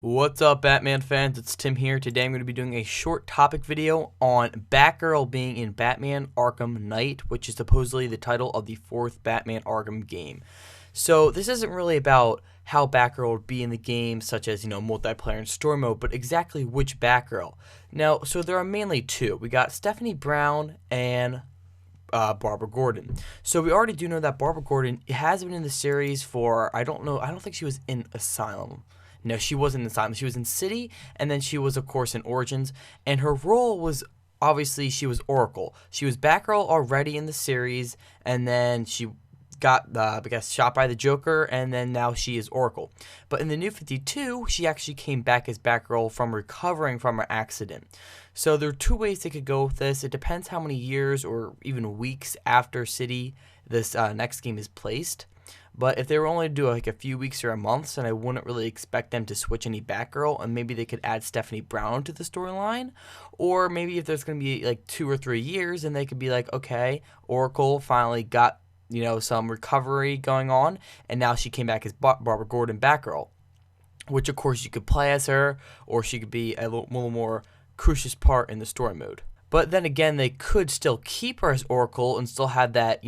What's up, Batman fans? It's Tim here. Today I'm going to be doing a short topic video on Batgirl being in Batman Arkham Knight, which is supposedly the title of the fourth Batman Arkham game. So this isn't really about how Batgirl would be in the game, such as, multiplayer and story mode, but exactly which Batgirl. Now, so there are mainly two. We got Stephanie Brown and Barbara Gordon. So we already do know that Barbara Gordon has been in the series for, I don't think she was in Asylum. No, she wasn't in Asylum. She was in City, and then she was, of course, in Origins. And her role was, obviously, she was Oracle. She was Batgirl already in the series, and then she got, shot by the Joker, and then now she is Oracle. But in the New 52, she actually came back as Batgirl from recovering from her accident. So there are two ways they could go with this. It depends how many years or even weeks after City this next game is placed. But if they were only to do like a few weeks or a month, then I wouldn't really expect them to switch any Batgirl, and maybe they could add Stephanie Brown to the storyline. Or maybe if there's going to be like 2 or 3 years, then they could be like, okay, Oracle finally got, some recovery going on, and now she came back as Barbara Gordon Batgirl, which of course you could play as her, or she could be a little more crucial part in the story mode. But then again, they could still keep her as Oracle and still have that,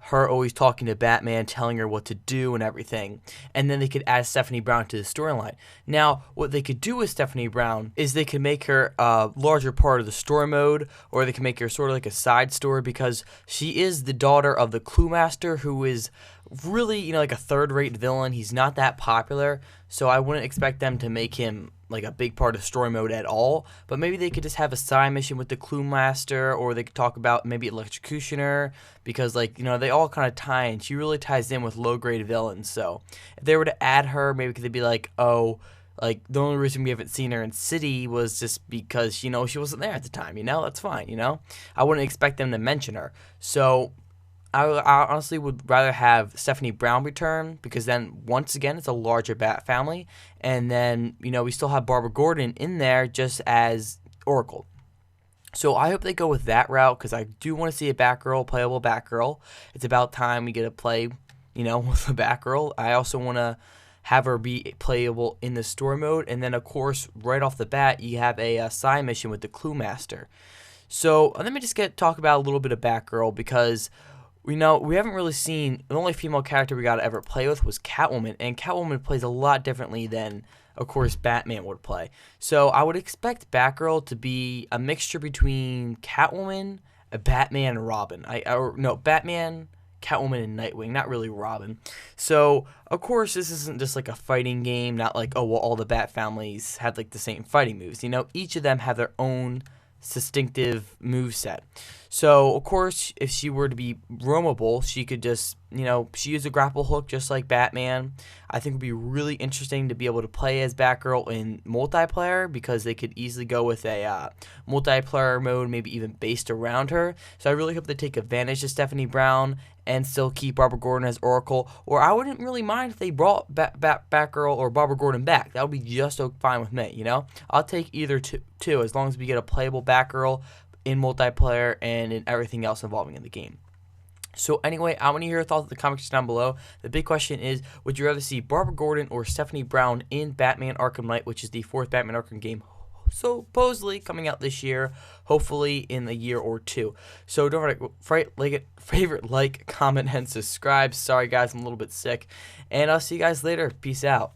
her always talking to Batman, telling her what to do and everything. And then they could add Stephanie Brown to the storyline. Now, what they could do with Stephanie Brown is they could make her a larger part of the story mode, or they can make her sort of like a side story, because she is the daughter of the Clue Master, who is really, like a third-rate villain. He's not that popular, so I wouldn't expect them to make him like a big part of story mode at all. But maybe they could just have a side mission with the Clue Master, or they could talk about maybe Electrocutioner, because they all kind of tie in. She really ties in with low-grade villains. So if they were to add her, maybe they'd be like, oh, like the only reason we haven't seen her in City was just because she wasn't there at the time. That's fine. I wouldn't expect them to mention her. So I honestly would rather have Stephanie Brown return, because then, once again, it's a larger Bat family. And then, we still have Barbara Gordon in there just as Oracle. So I hope they go with that route, because I do want to see a Batgirl, playable Batgirl. It's about time we get to play, with a Batgirl. I also want to have her be playable in the story mode. And then, of course, right off the bat, you have a side mission with the Clue Master. So let me just talk about a little bit of Batgirl, because we haven't really seen, the only female character we got to ever play with was Catwoman, and Catwoman plays a lot differently than, of course, Batman would play. So I would expect Batgirl to be a mixture between Catwoman, Batman, and Robin. Batman, Catwoman, and Nightwing, not really Robin. So, of course, this isn't just like a fighting game, not like, all the Bat families have like the same fighting moves. Each of them have their own distinctive moveset. So, of course, if she were to be roamable, she could just, she used a grapple hook just like Batman. I think it would be really interesting to be able to play as Batgirl in multiplayer, because they could easily go with a multiplayer mode, maybe even based around her. So I really hope they take advantage of Stephanie Brown and still keep Barbara Gordon as Oracle. Or I wouldn't really mind if they brought Batgirl or Barbara Gordon back. That would be just fine with me, I'll take either two, as long as we get a playable Batgirl in multiplayer and in everything else involving in the game. So anyway, I want to hear your thoughts in the comments down below. The big question is, would you rather see Barbara Gordon or Stephanie Brown in Batman Arkham Knight, which is the fourth Batman Arkham game, supposedly coming out this year, hopefully in a year or two. So don't forget, favorite, comment, and subscribe. Sorry guys, I'm a little bit sick. And I'll see you guys later. Peace out.